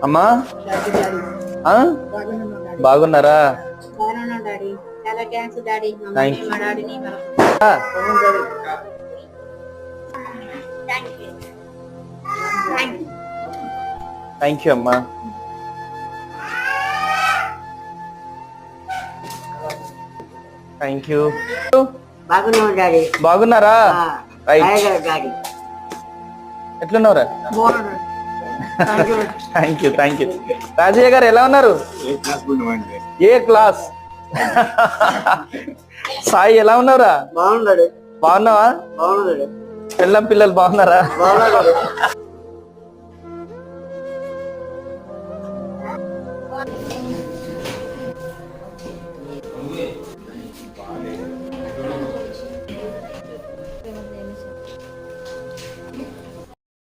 అమ్మా బాగున్నారా? Thank you అమ్మా. Thank you. బాగున్నారా? ఎట్లున్నారా? Thank you thank you. Rajaiah garu ఎలా ఉన్నారు? ఏ క్లాస్? సాయి ఎలా ఉన్నారా? బాగున్నాడు. బాగున్నావా? బాగున్నాడు. పిల్లలు బాగున్నారా?